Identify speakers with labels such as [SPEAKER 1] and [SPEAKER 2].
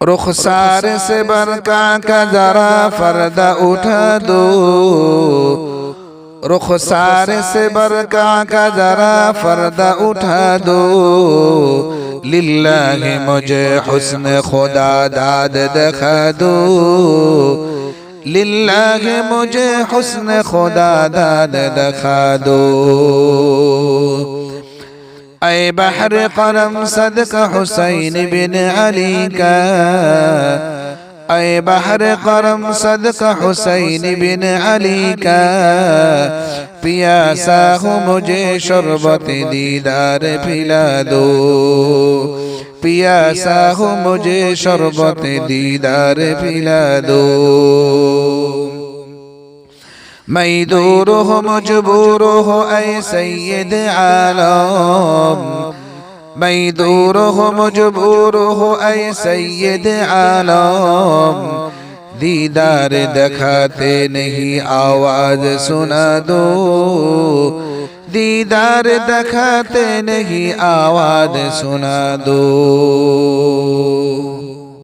[SPEAKER 1] रुखसार से बरका का जरा पर्दा उठा दो, रुखसार से बरका का जरा पर्दा उठा दो। लिल्लाहि मुझे हुस्न खुदा दाद दिखा दो, लिल्लाहि मुझे हुस्न खुदा दाद दिखा दो। ऐ बहर करम सदका हुसैन बिन अली का, ऐ बहर करम सदका हुसैन बिन अली का। पियासा हूँ मुझे शरबत दीदार पिला दो, पियासा हूँ मुझे शरबत दीदार पिला दो। मैं दूर हो मजबूर हो ऐ सैयद आलम, मैं दूर हो मजबूर हो ऐ सैयद आलम। दीदार दिखाते नहीं आवाज सुना दो, दीदार दिखाते नहीं आवाज सुना दो।